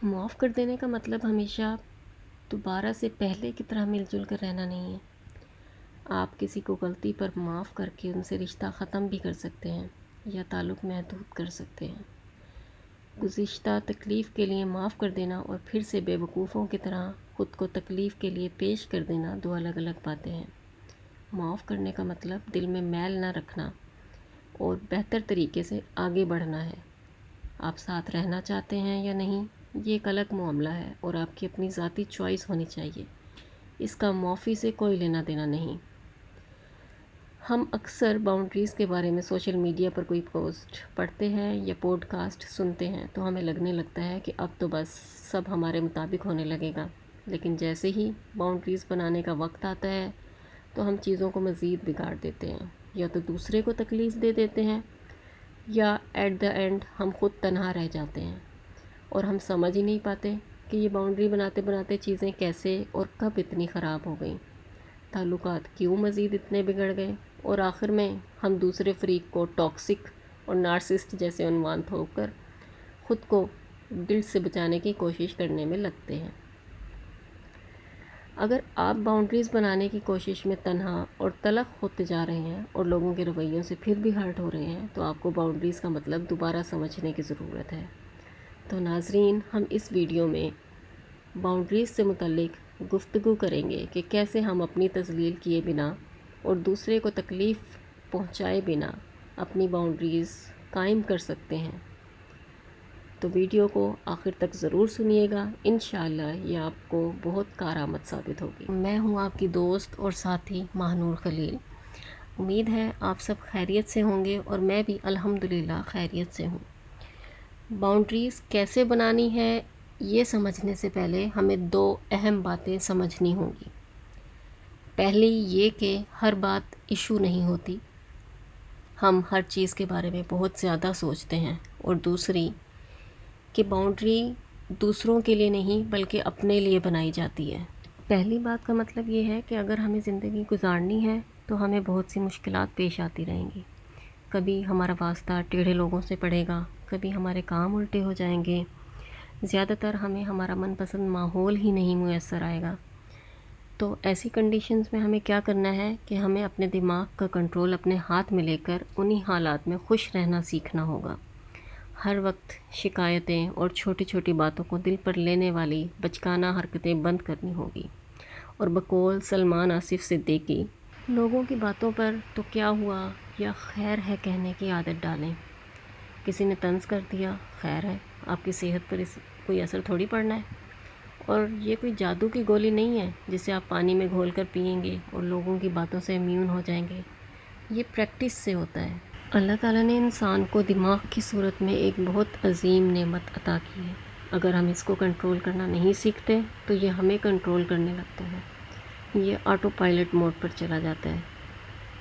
معاف کر دینے کا مطلب ہمیشہ دوبارہ سے پہلے کی طرح مل جل کر رہنا نہیں ہے۔ آپ کسی کو غلطی پر معاف کر کے ان سے رشتہ ختم بھی کر سکتے ہیں یا تعلق محدود کر سکتے ہیں۔ گزشتہ تکلیف کے لیے معاف کر دینا اور پھر سے بے وقوفوں کی طرح خود کو تکلیف کے لیے پیش کر دینا دو الگ الگ باتیں ہیں۔ معاف کرنے کا مطلب دل میں میل نہ رکھنا اور بہتر طریقے سے آگے بڑھنا ہے۔ آپ ساتھ رہنا چاہتے ہیں یا نہیں، یہ ایک الگ معاملہ ہے اور آپ کی اپنی ذاتی چوائس ہونی چاہیے۔ اس کا معافی سے کوئی لینا دینا نہیں۔ ہم اکثر باؤنڈریز کے بارے میں سوشل میڈیا پر کوئی پوسٹ پڑھتے ہیں یا پوڈ کاسٹ سنتے ہیں تو ہمیں لگنے لگتا ہے کہ اب تو بس سب ہمارے مطابق ہونے لگے گا، لیکن جیسے ہی باؤنڈریز بنانے کا وقت آتا ہے تو ہم چیزوں کو مزید بگاڑ دیتے ہیں، یا تو دوسرے کو تکلیف دے دیتے ہیں یا ایٹ دا اینڈ ہم خود تنہا رہ جاتے ہیں اور ہم سمجھ ہی نہیں پاتے کہ یہ باؤنڈری بناتے بناتے چیزیں کیسے اور کب اتنی خراب ہو گئیں، تعلقات کیوں مزید اتنے بگڑ گئے، اور آخر میں ہم دوسرے فریق کو ٹاکسک اور نارسسٹ جیسے عنوان تھوپ کر خود کو گلٹ سے بچانے کی کوشش کرنے میں لگتے ہیں۔ اگر آپ باؤنڈریز بنانے کی کوشش میں تنہا اور تلخ ہوتے جا رہے ہیں اور لوگوں کے رویوں سے پھر بھی ہرٹ ہو رہے ہیں تو آپ کو باؤنڈریز کا مطلب دوبارہ سمجھنے کی ضرورت ہے۔ تو ناظرین، ہم اس ویڈیو میں باؤنڈریز سے متعلق گفتگو کریں گے کہ کیسے ہم اپنی تذلیل کیے بنا اور دوسرے کو تکلیف پہنچائے بنا اپنی باؤنڈریز قائم کر سکتے ہیں۔ تو ویڈیو کو آخر تک ضرور سنیے گا، انشاءاللہ یہ آپ کو بہت کارآمد ثابت ہوگی۔ میں ہوں آپ کی دوست اور ساتھی ماہنور خلیل۔ امید ہے آپ سب خیریت سے ہوں گے اور میں بھی الحمدللہ خیریت سے ہوں۔ باؤنڈریز کیسے بنانی ہے یہ سمجھنے سے پہلے ہمیں دو اہم باتیں سمجھنی ہوں گی۔ پہلی یہ کہ ہر بات ایشو نہیں ہوتی، ہم ہر چیز کے بارے میں بہت زیادہ سوچتے ہیں، اور دوسری کہ باؤنڈری دوسروں کے لیے نہیں بلکہ اپنے لیے بنائی جاتی ہے۔ پہلی بات کا مطلب یہ ہے کہ اگر ہمیں زندگی گزارنی ہے تو ہمیں بہت سی مشکلات پیش آتی رہیں گی۔ کبھی ہمارا واسطہ ٹیڑھے لوگوں سے پڑے گا، کبھی ہمارے کام الٹے ہو جائیں گے، زیادہ تر ہمیں ہمارا من پسند ماحول ہی نہیں میسر آئے گا۔ تو ایسی کنڈیشنز میں ہمیں کیا کرنا ہے کہ ہمیں اپنے دماغ کا کنٹرول اپنے ہاتھ میں لے کر انہی حالات میں خوش رہنا سیکھنا ہوگا۔ ہر وقت شکایتیں اور چھوٹی چھوٹی باتوں کو دل پر لینے والی بچکانہ حرکتیں بند کرنی ہوگی، اور بقول سلمان آصف صدیقی، لوگوں کی باتوں پر تو کیا ہوا یا خیر ہے کہنے کی عادت ڈالیں۔ کسی نے طنز کر دیا، خیر ہے، آپ کی صحت پر اس کوئی اثر تھوڑی پڑنا ہے، اور یہ کوئی جادو کی گولی نہیں ہے جسے آپ پانی میں گھول کر پئیں گے اور لوگوں کی باتوں سے امیون ہو جائیں گے۔ یہ پریکٹس سے ہوتا ہے۔ اللہ تعالیٰ نے انسان کو دماغ کی صورت میں ایک بہت عظیم نعمت عطا کی ہے۔ اگر ہم اس کو کنٹرول کرنا نہیں سیکھتے تو یہ ہمیں کنٹرول کرنے لگتا ہے، یہ آٹو پائلٹ موڈ پر چلا جاتا ہے۔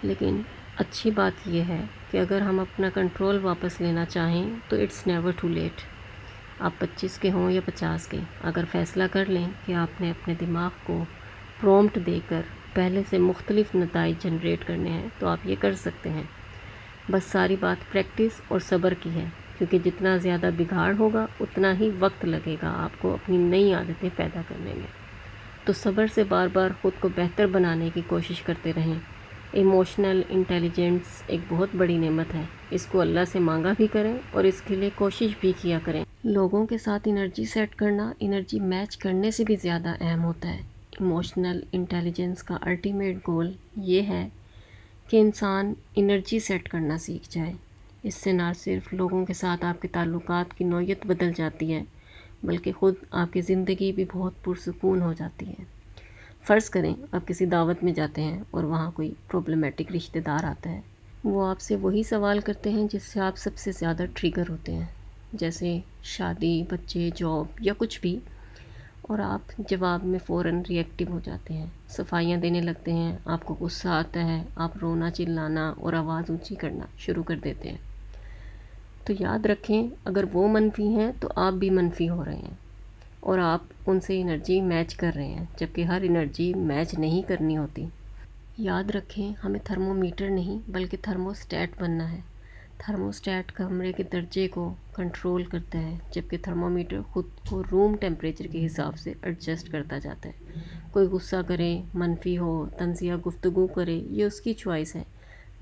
لیکن اچھی بات یہ ہے کہ اگر ہم اپنا کنٹرول واپس لینا چاہیں تو اٹس نیور ٹو لیٹ۔ آپ 25 کے ہوں یا 50 کے، اگر فیصلہ کر لیں کہ آپ نے اپنے دماغ کو پرومپٹ دے کر پہلے سے مختلف نتائج جنریٹ کرنے ہیں تو آپ یہ کر سکتے ہیں۔ بس ساری بات پریکٹس اور صبر کی ہے، کیونکہ جتنا زیادہ بگاڑ ہوگا اتنا ہی وقت لگے گا آپ کو اپنی نئی عادتیں پیدا کرنے میں۔ تو صبر سے بار بار خود کو بہتر بنانے کی کوشش کرتے رہیں۔ ایموشنل انٹیلیجنس ایک بہت بڑی نعمت ہے، اس کو اللہ سے مانگا بھی کریں اور اس کے لیے کوشش بھی کیا کریں۔ لوگوں کے ساتھ انرجی سیٹ کرنا انرجی میچ کرنے سے بھی زیادہ اہم ہوتا ہے۔ ایموشنل انٹیلیجنس کا الٹیمیٹ گول یہ ہے کہ انسان انرجی سیٹ کرنا سیکھ جائے۔ اس سے نہ صرف لوگوں کے ساتھ آپ کے تعلقات کی نوعیت بدل جاتی ہے بلکہ خود آپ کی زندگی بھی بہت پرسکون ہو جاتی ہے۔ فرض کریں آپ کسی دعوت میں جاتے ہیں اور وہاں کوئی پرابلمیٹک رشتہ دار آتا ہے، وہ آپ سے وہی سوال کرتے ہیں جس سے آپ سب سے زیادہ ٹریگر ہوتے ہیں، جیسے شادی، بچے، جاب یا کچھ بھی، اور آپ جواب میں فوراً ری ایکٹیو ہو جاتے ہیں، صفائیاں دینے لگتے ہیں، آپ کو غصہ آتا ہے، آپ رونا چلانا اور آواز اونچی کرنا شروع کر دیتے ہیں۔ تو یاد رکھیں، اگر وہ منفی ہیں تو آپ بھی منفی ہو رہے ہیں اور آپ ان سے انرجی میچ کر رہے ہیں، جبکہ ہر انرجی میچ نہیں کرنی ہوتی۔ یاد رکھیں، ہمیں تھرمو میٹر نہیں بلکہ تھرمو اسٹیٹ بننا ہے تھرموسٹیٹ کمرے کے درجے کو کنٹرول کرتا ہے، جبکہ تھرمومیٹر خود کو روم ٹیمپریچر کے حساب سے ایڈجسٹ کرتا جاتا ہے۔ کوئی غصہ کرے، منفی ہو، طنزیہ گفتگو کرے، یہ اس کی چوائس ہے۔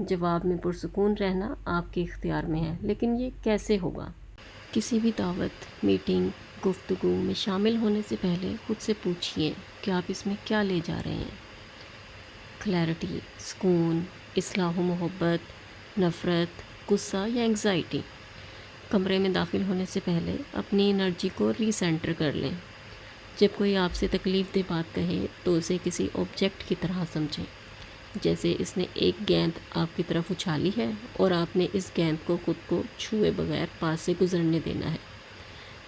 جواب میں پرسکون رہنا آپ کے اختیار میں ہے، لیکن یہ کیسے ہوگا؟ کسی بھی دعوت، میٹنگ، گفتگو میں شامل ہونے سے پہلے خود سے پوچھئے کہ آپ اس میں کیا لے جا رہے ہیں۔ کلیئرٹی، سکون، اصلاح و محبت، نفرت، غصہ یا انگزائٹی۔ کمرے میں داخل ہونے سے پہلے اپنی انرجی کو ری سینٹر کر لیں۔ جب کوئی آپ سے تکلیف دہ بات کہے تو اسے کسی آبجیکٹ کی طرح سمجھیں، جیسے اس نے ایک گیند آپ کی طرف اچھالی ہے اور آپ نے اس گیند کو خود کو چھوئے بغیر پاس سے گزرنے دینا ہے۔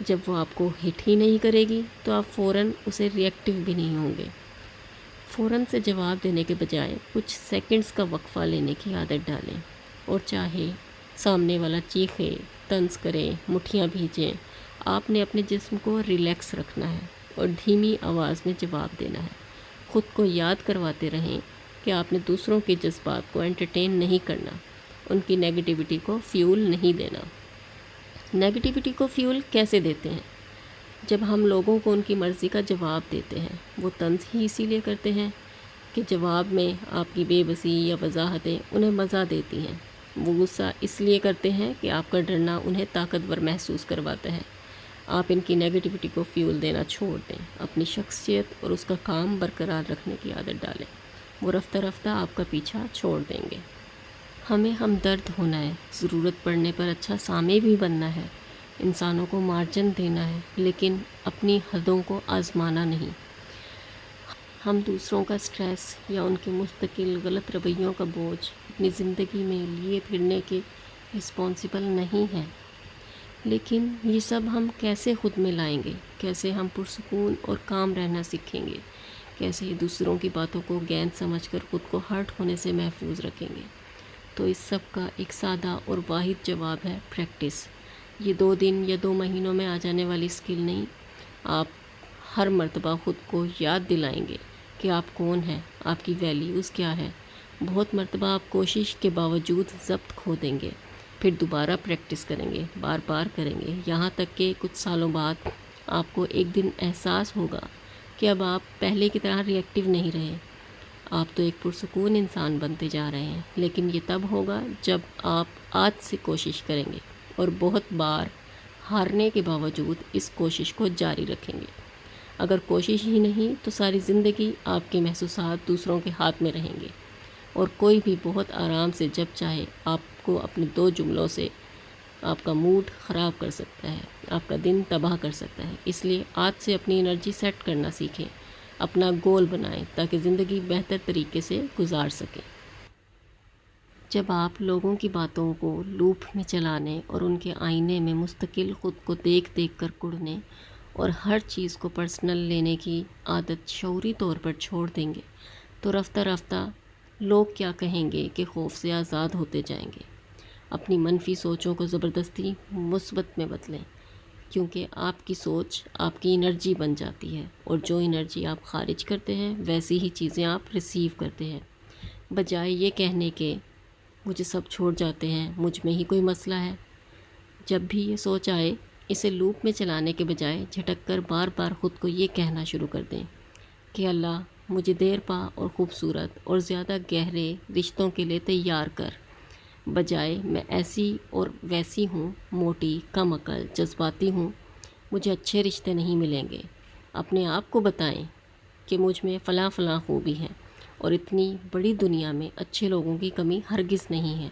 جب وہ آپ کو ہٹ ہی نہیں کرے گی تو آپ فوراً اسے ری ایکٹیو بھی نہیں ہوں گے۔ فوراً سے جواب دینے کے بجائے کچھ سیکنڈز کا وقفہ لینے کی عادت ڈالیں، اور چاہے سامنے والا چیخے، طنز کرے، مٹھیاں بھیجیں، آپ نے اپنے جسم کو ریلیکس رکھنا ہے اور دھیمی آواز میں جواب دینا ہے۔ خود کو یاد کرواتے رہیں کہ آپ نے دوسروں کے جذبات کو انٹرٹین نہیں کرنا، ان کی نیگیٹیوٹی کو فیول نہیں دینا۔ نیگیٹیوٹی کو فیول کیسے دیتے ہیں؟ جب ہم لوگوں کو ان کی مرضی کا جواب دیتے ہیں، وہ طنز ہی اسی لیے کرتے ہیں کہ جواب میں آپ کی بے بسی یا وضاحتیں انہیں مزہ دیتی ہیں۔ وہ غصہ اس لیے کرتے ہیں کہ آپ کا ڈرنا انہیں طاقتور محسوس کرواتا ہے۔ آپ ان کی نیگیٹیوٹی کو فیول دینا چھوڑ دیں، اپنی شخصیت اور اس کا کام برقرار رکھنے کی عادت ڈالیں۔ وہ رفتہ رفتہ آپ کا پیچھا چھوڑ دیں گے۔ ہمیں ہمدرد ہونا ہے، ضرورت پڑنے پر اچھا سامع بھی بننا ہے، انسانوں کو مارجن دینا ہے، لیکن اپنی حدوں کو آزمانا نہیں۔ ہم دوسروں کا سٹریس یا ان کے مستقل غلط رویوں کا بوجھ اپنی زندگی میں لیے پھرنے کے رسپانسبل نہیں ہیں۔ لیکن یہ سب ہم کیسے خود میں لائیں گے؟ کیسے ہم پرسکون اور کام رہنا سیکھیں گے؟ کیسے دوسروں کی باتوں کو گیند سمجھ کر خود کو ہرٹ ہونے سے محفوظ رکھیں گے؟ تو اس سب کا ایک سادہ اور واحد جواب ہے پریکٹس۔ یہ 2 دن یا 2 مہینوں میں آ جانے والی اسکل نہیں۔ آپ ہر مرتبہ خود کو یاد دلائیں گے کہ آپ کون ہیں، آپ کی ویلیوز کیا ہے۔ بہت مرتبہ آپ کوشش کے باوجود ضبط کھو دیں گے، پھر دوبارہ پریکٹس کریں گے، بار بار کریں گے، یہاں تک کہ کچھ سالوں بعد آپ کو ایک دن احساس ہوگا کہ اب آپ پہلے کی طرح ری ایکٹیو نہیں رہے۔ آپ تو ایک پرسکون انسان بنتے جا رہے ہیں، لیکن یہ تب ہوگا جب آپ آج سے کوشش کریں گے اور بہت بار ہارنے کے باوجود اس کوشش کو جاری رکھیں گے۔ اگر کوشش ہی نہیں تو ساری زندگی آپ کے محسوسات دوسروں کے ہاتھ میں رہیں گے، اور کوئی بھی بہت آرام سے جب چاہے آپ کو اپنے 2 جملوں سے آپ کا موڈ خراب کر سکتا ہے، آپ کا دن تباہ کر سکتا ہے۔ اس لیے آج سے اپنی انرجی سیٹ کرنا سیکھیں، اپنا گول بنائیں تاکہ زندگی بہتر طریقے سے گزار سکیں۔ جب آپ لوگوں کی باتوں کو لوپ میں چلانے اور ان کے آئینے میں مستقل خود کو دیکھ دیکھ کر کڑنے اور ہر چیز کو پرسنل لینے کی عادت شعوری طور پر چھوڑ دیں گے تو رفتہ رفتہ لوگ کیا کہیں گے کہ خوف سے آزاد ہوتے جائیں گے۔ اپنی منفی سوچوں کو زبردستی مثبت میں بدلیں، کیونکہ آپ کی سوچ آپ کی انرجی بن جاتی ہے، اور جو انرجی آپ خارج کرتے ہیں ویسی ہی چیزیں آپ ریسیو کرتے ہیں۔ بجائے یہ کہنے کہ مجھے سب چھوڑ جاتے ہیں، مجھ میں ہی کوئی مسئلہ ہے، جب بھی یہ سوچ آئے اسے لوپ میں چلانے کے بجائے جھٹک کر بار بار خود کو یہ کہنا شروع کر دیں کہ اللہ مجھے دیر پا اور خوبصورت اور زیادہ گہرے رشتوں کے لیے تیار کر، بجائے میں ایسی اور ویسی ہوں، موٹی، کم عقل، جذباتی ہوں، مجھے اچھے رشتے نہیں ملیں گے۔ اپنے آپ کو بتائیں کہ مجھ میں فلاں فلاں خوبی ہیں، اور اتنی بڑی دنیا میں اچھے لوگوں کی کمی ہرگز نہیں ہے،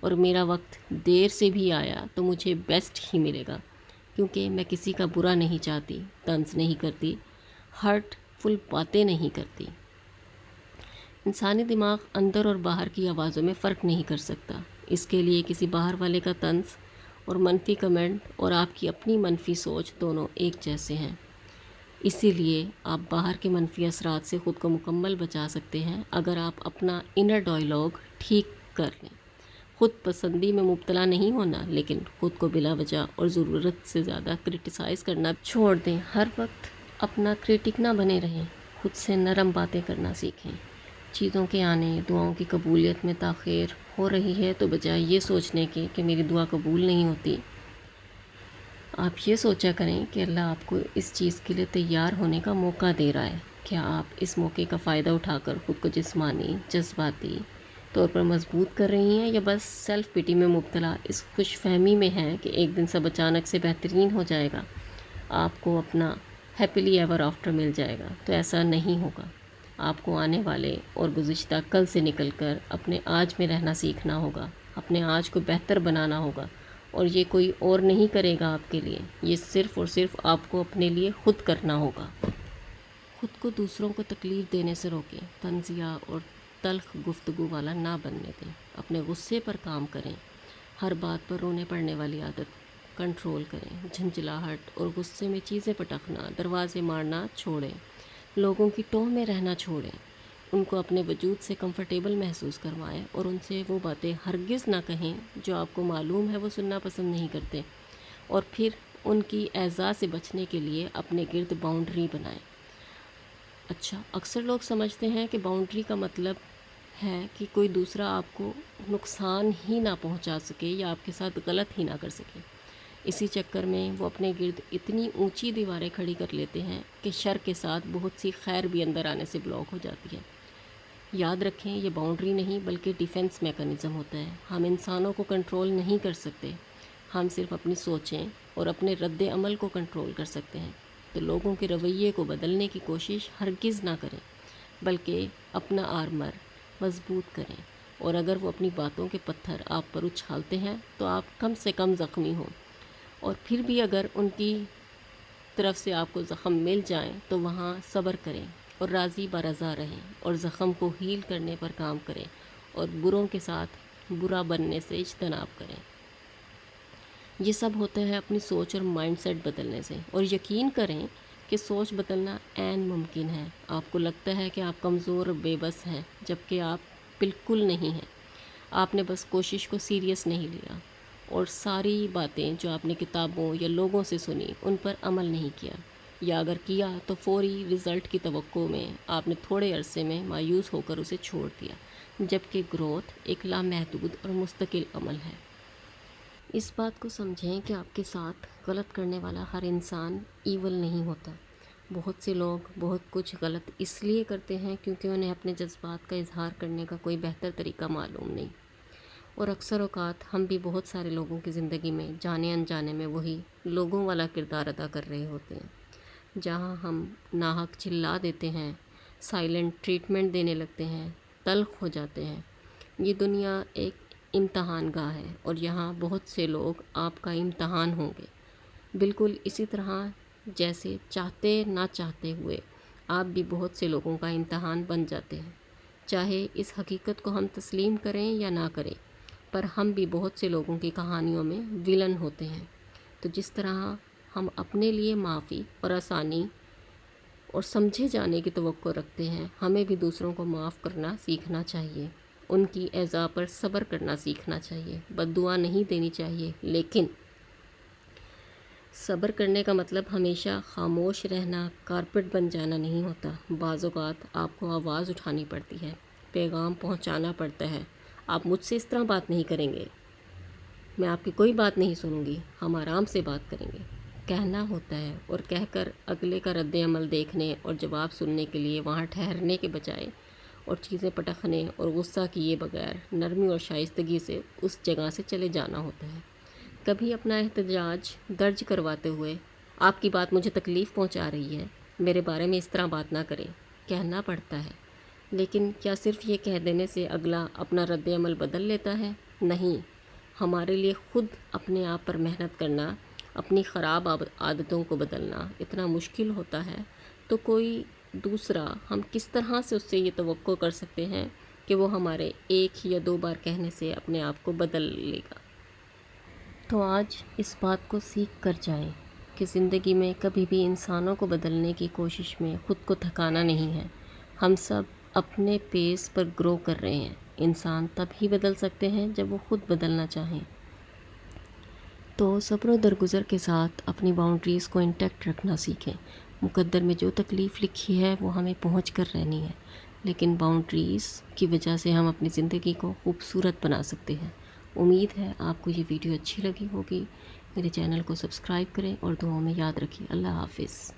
اور میرا وقت دیر سے بھی آیا تو مجھے بیسٹ ہی ملے گا، کیونکہ میں کسی کا برا نہیں چاہتی، طنز نہیں کرتی، ہرٹ فل باتیں نہیں کرتی۔ انسانی دماغ اندر اور باہر کی آوازوں میں فرق نہیں کر سکتا، اس کے لیے کسی باہر والے کا طنز اور منفی کمنٹ اور آپ کی اپنی منفی سوچ دونوں ایک جیسے ہیں۔ اسی لیے آپ باہر کے منفی اثرات سے خود کو مکمل بچا سکتے ہیں اگر آپ اپنا انر ڈائلاگ ٹھیک کر لیں۔ خود پسندی میں مبتلا نہیں ہونا، لیکن خود کو بلا وجہ اور ضرورت سے زیادہ کرٹیسائز کرنا چھوڑ دیں۔ ہر وقت اپنا کریٹک نہ بنے رہیں، خود سے نرم باتیں کرنا سیکھیں۔ چیزوں کے آنے، دعاؤں کی قبولیت میں تاخیر ہو رہی ہے تو بجائے یہ سوچنے کے کہ میری دعا قبول نہیں ہوتی، آپ یہ سوچا کریں کہ اللہ آپ کو اس چیز کے لیے تیار ہونے کا موقع دے رہا ہے۔ کیا آپ اس موقع کا فائدہ اٹھا کر خود کو جسمانی، جذباتی طور پر مضبوط کر رہی ہیں، یا بس سیلف پٹی میں مبتلا اس خوش فہمی میں ہیں کہ ایک دن سب اچانک سے بہترین ہو جائے گا، آپ کو اپنا ہیپیلی ایور آفٹر مل جائے گا؟ تو ایسا نہیں ہوگا۔ آپ کو آنے والے اور گزشتہ کل سے نکل کر اپنے آج میں رہنا سیکھنا ہوگا، اپنے آج کو بہتر بنانا ہوگا، اور یہ کوئی اور نہیں کرے گا آپ کے لیے، یہ صرف اور صرف آپ کو اپنے لیے خود کرنا ہوگا۔ خود کو دوسروں کو تکلیف دینے سے روکیں، طنزیہ اور تلخ گفتگو والا نہ بننے دیں، اپنے غصے پر کام کریں، ہر بات پر رونے پڑنے والی عادت کنٹرول کریں، جھنجھلاہٹ اور غصے میں چیزیں پٹکنا، دروازے مارنا چھوڑیں، لوگوں کی ٹوہ میں رہنا چھوڑیں، ان کو اپنے وجود سے کمفرٹیبل محسوس کروائیں اور ان سے وہ باتیں ہرگز نہ کہیں جو آپ کو معلوم ہے وہ سننا پسند نہیں کرتے، اور پھر ان کی ایذا سے بچنے کے لیے اپنے گرد باؤنڈری بنائیں۔ اچھا، اکثر لوگ سمجھتے ہیں کہ باؤنڈری کا مطلب ہے کہ کوئی دوسرا آپ کو نقصان ہی نہ پہنچا سکے یا آپ کے ساتھ غلط ہی نہ کر سکے۔ اسی چکر میں وہ اپنے گرد اتنی اونچی دیواریں کھڑی کر لیتے ہیں کہ شر کے ساتھ بہت سی خیر بھی اندر آنے سے بلاک ہو جاتی ہے۔ یاد رکھیں، یہ باؤنڈری نہیں بلکہ ڈیفنس میکانزم ہوتا ہے۔ ہم انسانوں کو کنٹرول نہیں کر سکتے، ہم صرف اپنی سوچیں اور اپنے رد عمل کو کنٹرول کر سکتے ہیں۔ تو لوگوں کے رویے کو بدلنے کی کوشش ہرگز نہ کریں، بلکہ اپنا آرمر مضبوط کریں، اور اگر وہ اپنی باتوں کے پتھر آپ پر اچھالتے ہیں تو آپ کم سے کم زخمی ہوں، اور پھر بھی اگر ان کی طرف سے آپ کو زخم مل جائیں تو وہاں صبر کریں اور راضی برضا رہیں، اور زخم کو ہیل کرنے پر کام کریں، اور بروں کے ساتھ برا بننے سے اجتناب کریں۔ یہ سب ہوتا ہے اپنی سوچ اور مائنڈ سیٹ بدلنے سے، اور یقین کریں کہ سوچ بدلنا عین ممکن ہے۔ آپ کو لگتا ہے کہ آپ کمزور اور بے بس ہیں، جبکہ آپ بالکل نہیں ہیں۔ آپ نے بس کوشش کو سیریس نہیں لیا، اور ساری باتیں جو آپ نے کتابوں یا لوگوں سے سنی ان پر عمل نہیں کیا، یا اگر کیا تو فوری رزلٹ کی توقع میں آپ نے تھوڑے عرصے میں مایوس ہو کر اسے چھوڑ دیا، جبکہ گروتھ ایک لامحدود اور مستقل عمل ہے۔ اس بات کو سمجھیں کہ آپ کے ساتھ غلط کرنے والا ہر انسان ایول نہیں ہوتا۔ بہت سے لوگ بہت کچھ غلط اس لیے کرتے ہیں کیونکہ انہیں اپنے جذبات کا اظہار کرنے کا کوئی بہتر طریقہ معلوم نہیں، اور اکثر اوقات ہم بھی بہت سارے لوگوں کی زندگی میں جانے انجانے میں وہی لوگوں والا کردار ادا کر رہے ہوتے ہیں، جہاں ہم ناحق چلا دیتے ہیں، سائلنٹ ٹریٹمنٹ دینے لگتے ہیں، تلخ ہو جاتے ہیں۔ یہ دنیا ایک امتحان گاہ ہے، اور یہاں بہت سے لوگ آپ کا امتحان ہوں گے، بالکل اسی طرح جیسے چاہتے نہ چاہتے ہوئے آپ بھی بہت سے لوگوں کا امتحان بن جاتے ہیں، چاہے اس حقیقت کو ہم تسلیم کریں یا نہ کریں، پر ہم بھی بہت سے لوگوں کی کہانیوں میں ویلن ہوتے ہیں۔ تو جس طرح ہم اپنے لیے معافی اور آسانی اور سمجھے جانے کی توقع رکھتے ہیں، ہمیں بھی دوسروں کو معاف کرنا سیکھنا چاہیے، ان کی ایذا پر صبر کرنا سیکھنا چاہیے۔ بد دعا نہیں دینی چاہیے، لیکن صبر کرنے کا مطلب ہمیشہ خاموش رہنا، کارپٹ بن جانا نہیں ہوتا۔ بعض اوقات آپ کو آواز اٹھانی پڑتی ہے، پیغام پہنچانا پڑتا ہے۔ آپ مجھ سے اس طرح بات نہیں کریں گے، میں آپ کی کوئی بات نہیں سنوں گی، ہم آرام سے بات کریں گے، کہنا ہوتا ہے، اور کہہ کر اگلے کا رد عمل دیکھنے اور جواب سننے کے لیے وہاں ٹھہرنے کے بجائے اور چیزیں پٹکنے اور غصہ کیے بغیر نرمی اور شائستگی سے اس جگہ سے چلے جانا ہوتا ہے۔ کبھی اپنا احتجاج درج کرواتے ہوئے، آپ کی بات مجھے تکلیف پہنچا رہی ہے، میرے بارے میں اس طرح بات نہ کریں، کہنا پڑتا ہے۔ لیکن کیا صرف یہ کہہ دینے سے اگلا اپنا رد عمل بدل لیتا ہے؟ نہیں، ہمارے لیے خود اپنے آپ پر محنت کرنا، اپنی خراب عادتوں کو بدلنا اتنا مشکل ہوتا ہے، تو کوئی دوسرا ہم کس طرح سے اس سے یہ توقع کر سکتے ہیں کہ وہ ہمارے ایک یا دو بار کہنے سے اپنے آپ کو بدل لے گا؟ تو آج اس بات کو سیکھ کر جائیں کہ زندگی میں کبھی بھی انسانوں کو بدلنے کی کوشش میں خود کو تھکانا نہیں ہے۔ ہم سب اپنے پیس پر گرو کر رہے ہیں۔ انسان تب ہی بدل سکتے ہیں جب وہ خود بدلنا چاہیں۔ تو صبر و درگزر کے ساتھ اپنی باؤنڈریز کو انٹیکٹ رکھنا سیکھیں۔ مقدر میں جو تکلیف لکھی ہے وہ ہمیں پہنچ کر رہنی ہے۔ لیکن باؤنڈریز کی وجہ سے ہم اپنی زندگی کو خوبصورت بنا سکتے ہیں۔ امید ہے آپ کو یہ ویڈیو اچھی لگی ہوگی۔ میرے چینل کو سبسکرائب کریں اور دعاؤں میں یاد رکھیں۔ اللہ حافظ۔